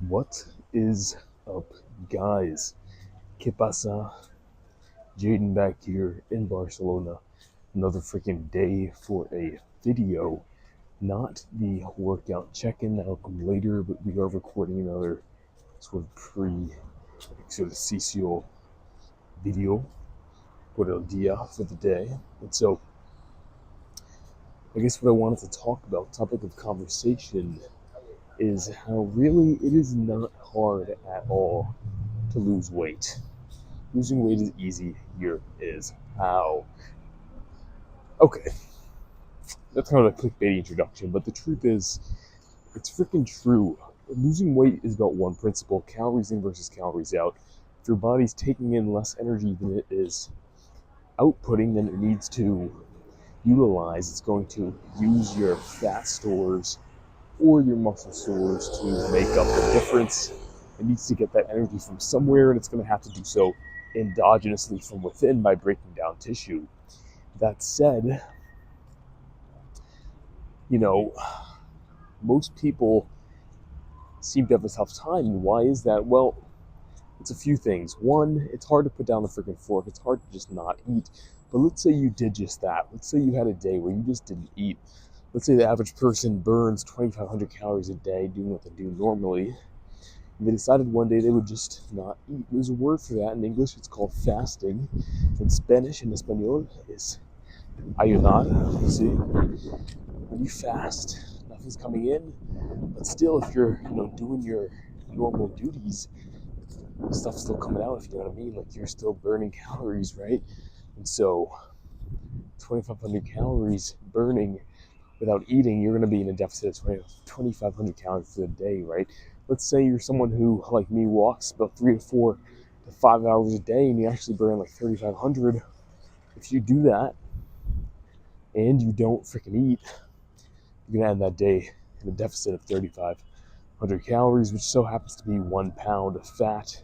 What is up, guys? ¿Qué pasa? Jaden back here in Barcelona. Another freaking day for a video. Not the workout check-in, that'll come later, but we are recording another sort of pre-exercicio video por el día for the day. And so, I guess what I wanted to talk about, topic of conversation, is how really it is not hard at all to lose weight. Losing weight is easy. Here is how. Okay, that's kind of a clickbaity introduction, but the truth is, it's freaking true. Losing weight is about one principle: calories in versus calories out. If your body's taking in less energy than it is outputting, then it needs to utilize. It's going to use your fat stores or your muscle stores to make up the difference. It needs to get that energy from somewhere, and it's going to have to do so endogenously from within by breaking down tissue. That said, most people seem to have a tough time. And why is that? Well, it's a few things. One, it's hard to put down the freaking fork. It's hard to just not eat. But let's say you did just that. Let's say you had a day where you just didn't eat. Let's say the average person burns 2,500 calories a day doing what they do normally. And they decided one day they would just not eat. There's a word for that in English. It's called fasting. In Spanish, in Espanol, is ayunar. See, when you fast, nothing's coming in. But still, if you're doing your normal duties, stuff's still coming out. If you know what I mean, like you're still burning calories, right? And so, 2,500 calories burning without eating, you're going to be in a deficit of 2,500 calories for the day, right? Let's say you're someone who, like me, walks about 3 to 4 to 5 hours a day, and you actually burn like 3,500. If you do that, and you don't freaking eat, you're going to end that day in a deficit of 3,500 calories, which so happens to be 1 pound of fat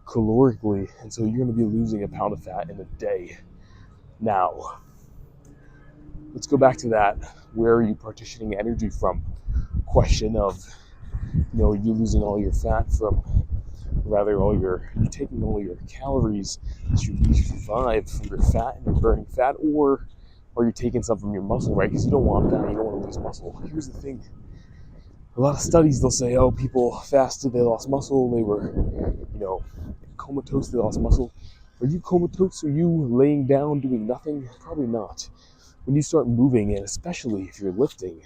calorically, and so you're going to be losing a pound of fat in a day. Now, let's go back to that. Where are you partitioning energy from? Question of, you losing all your fat from, you taking all your calories that you need to survive from your fat and you're burning fat, or are you taking some from your muscle, right? Because you don't want that, you don't want to lose muscle. Here's the thing. A lot of studies, they'll say, oh, people fasted, they lost muscle, they were, comatose, they lost muscle. Are you comatose? Are you laying down doing nothing? Probably not. When you start moving, and especially if you're lifting,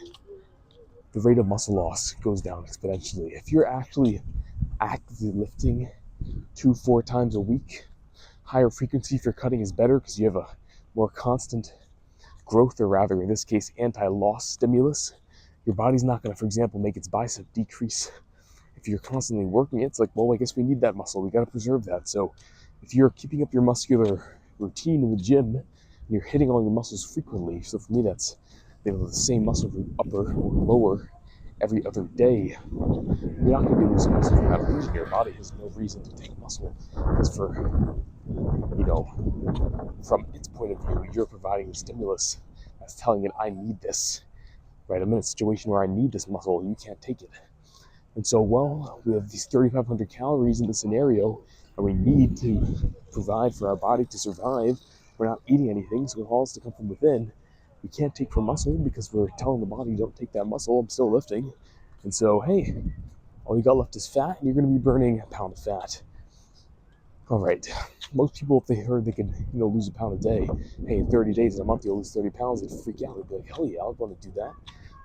the rate of muscle loss goes down exponentially. If you're actually actively lifting 2-4 times a week, higher frequency for cutting is better because you have a more constant growth, or rather in this case anti-loss stimulus. Your body's not going to, for example, make its bicep decrease. If you're constantly working it, it's like, well, I guess we need that muscle, we got to preserve that. So if you're keeping up your muscular routine in the gym and you're hitting all your muscles frequently, so for me that's the same muscle group, upper or lower, every other day, you're not going to be losing muscle from that reason. Your body has no reason to take muscle, because from its point of view, you're providing the stimulus that's telling it, I need this, right? I'm in a situation where I need this muscle, you can't take it. And so, we have these 3,500 calories in the scenario, and we need to provide for our body to survive. We're not eating anything, so it all has to come from within. We can't take from muscle because we're telling the body, don't take that muscle, I'm still lifting. And so, hey, all you got left is fat, and you're going to be burning a pound of fat. All right. Most people, if they heard they could, lose a pound a day, hey, in 30 days, in a month, you'll lose 30 pounds, they'd freak out. They'd be like, hell yeah, I want to do that.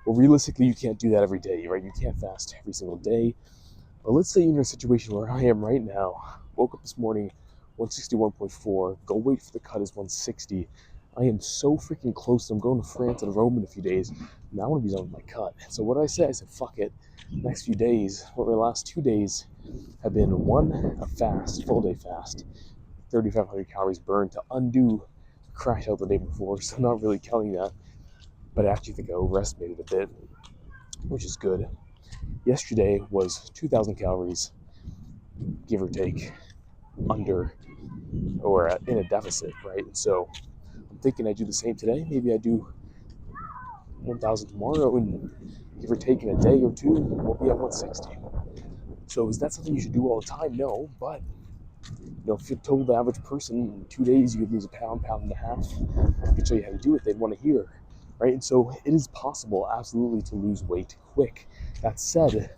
Well, realistically, you can't do that every day, right? You can't fast every single day. But let's say you're in a situation where I am right now. Woke up this morning, 161.4. Goal weight for the cut is 160. I am so freaking close. I'm going to France and Rome in a few days. Now I want to be done with my cut. So what did I say? I said, fuck it. Next few days, the last 2 days have been a fast, full day fast. 3,500 calories burned to undo the crash out the day before. So I'm not really counting that. But I actually think I overestimated a bit, which is good. Yesterday was 2,000 calories, give or take, under or in a deficit, right? And so I'm thinking I do the same today. Maybe I do 1,000 tomorrow, and give or take in a day or two, we'll be at 160. So is that something you should do all the time? No, but if you told the average person in 2 days you could lose a pound, pound and a half, I could show you how to do it, they'd want to hear, right? And so it is possible, absolutely, to lose weight quick. That said,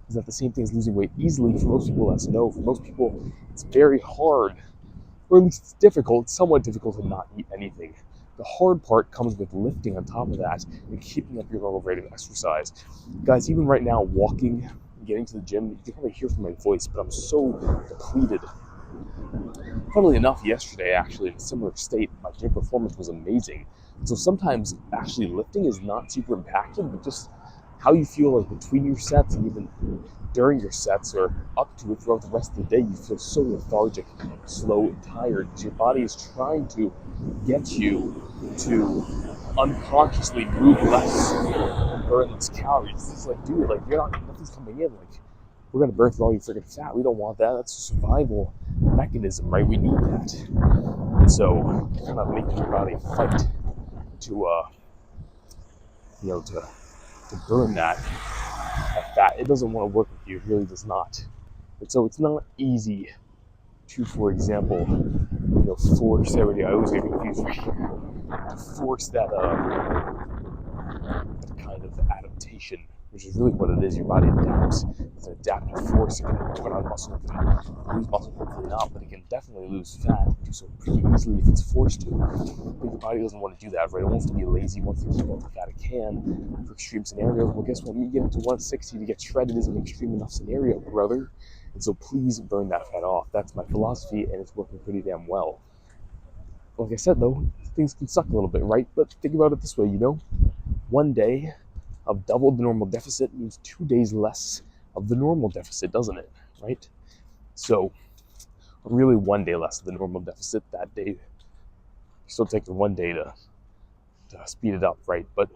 is that the same thing as losing weight easily? For most people, that's no. For most people, it's very hard, or at least it's difficult. It's somewhat difficult to not eat anything. The hard part comes with lifting on top of that and keeping up your normal rate of exercise. Guys, even right now, walking, getting to the gym, you can probably hear from my voice, but I'm so depleted. Funnily enough, yesterday, actually, in a similar state, my gym performance was amazing. So sometimes actually lifting is not super impacted, but just how you feel like between your sets and even during your sets or up to it throughout the rest of the day, you feel so lethargic, slow, and tired because your body is trying to get you to unconsciously move less and burn less calories. It's just like, dude, like nothing's coming in. Like, we're gonna burn through all your freaking fat. We don't want that. That's a survival mechanism, right? We need that. And so kind of making your body fight to to burn that fat. It doesn't want to work with you. It really does not. And so it's not easy to, for example, force everybody. I always get confused right here. To force that kind of adaptation, which is really what it is. Your body adapts. It's an adaptive force. It can put on muscle, it can lose muscle, hopefully not, but it can definitely lose fat. Do so pretty easily if it's forced to. But your body doesn't want to do that, right? It wants to be lazy, it wants to keep all the fat it can for extreme scenarios. Well, guess what? Me getting to 160 to get shredded is an extreme enough scenario, brother. And so please burn that fat off. That's my philosophy, and it's working pretty damn well. Like I said, though, things can suck a little bit, right? But think about it this way, 1 day of double the normal deficit means 2 days less of the normal deficit, doesn't it? Right? So, really 1 day less of the normal deficit that day. Still takes 1 day to speed it up, right? But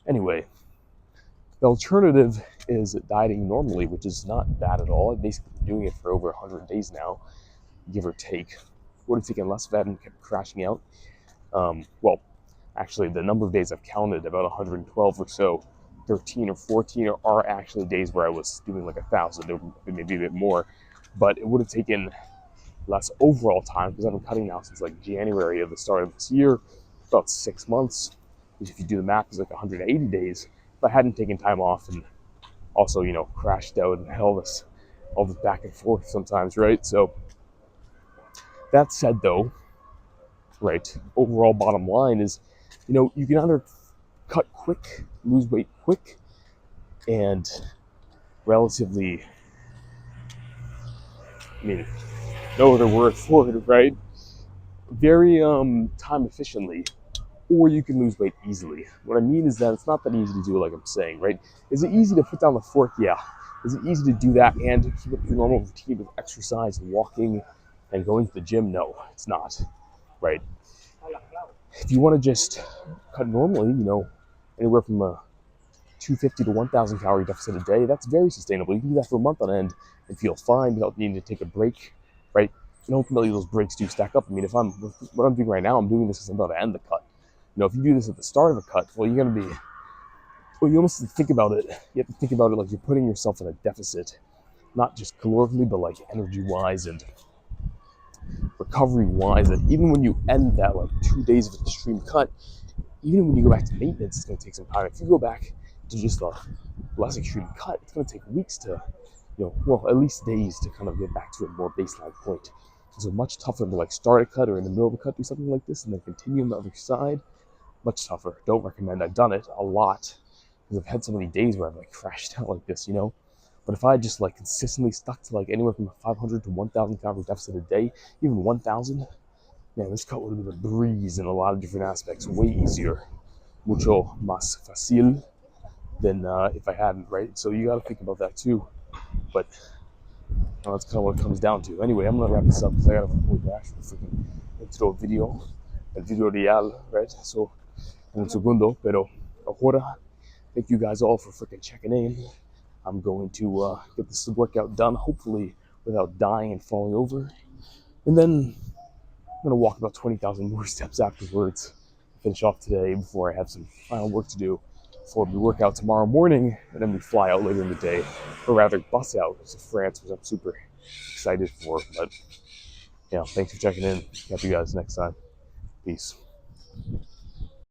anyway, the alternative is dieting normally, which is not bad at all. I've basically been doing it for over 100 days now, give or take. Would have taken less fat and kept crashing out. Well, actually, the number of days I've counted, about 112 or so, 13 or 14 are actually days where I was doing like 1,000, maybe a bit more. But it would have taken less overall time because I've been cutting now since like January of the start of this year, about 6 months. Which if you do the math, is like 180 days. If I hadn't taken time off and also, crashed out and had all this back and forth sometimes, right? So that said, though, right, overall bottom line is, you can either cut quick, lose weight quick, and relatively, no other word for it, right? Very time efficiently, or you can lose weight easily. What I mean is that it's not that easy to do, like I'm saying, right? Is it easy to put down the fork? Yeah. Is it easy to do that and to keep up your normal routine of exercise and walking and going to the gym? No, it's not, right? If you want to just cut normally, anywhere from a 250 to 1,000 calorie deficit a day, that's very sustainable. You can do that for a month on end and feel fine without needing to take a break, right? And ultimately, those breaks do stack up. If what I'm doing right now, I'm doing this because I'm about to end the cut. If you do this at the start of a cut, well, you almost have to think about it. You have to think about it like you're putting yourself in a deficit, not just calorically, but like energy-wise and recovery-wise. And even when you end that like 2 days of an extreme cut, even when you go back to maintenance, it's going to take some time. If you go back to just a less extreme cut, it's going to take weeks to, at least days to kind of get back to a more baseline point. So much tougher to like start a cut or in the middle of a cut, do something like this, and then continue on the other side. Much tougher. Don't recommend. I've done it a lot because I've had so many days where I've like crashed out like this, But if I just like consistently stuck to like anywhere from a 500 to 1,000 calorie deficit a day, even 1,000, man, this cut would have been a breeze in a lot of different aspects. Way easier, mucho más fácil than if I hadn't, right? So you got to think about that too. But that's kind of what it comes down to. Anyway, I'm gonna wrap this up because I got to record the actual freaking intro video, el video real, right? So en un segundo, pero ahora, thank you guys all for freaking checking in. I'm going to get this workout done, hopefully without dying and falling over. And then I'm going to walk about 20,000 more steps afterwards, finish off today before I have some final work to do before we work out tomorrow morning, and then we fly out later in the day, or rather bus out to France, which I'm super excited for. But thanks for checking in. Catch you guys next time. Peace.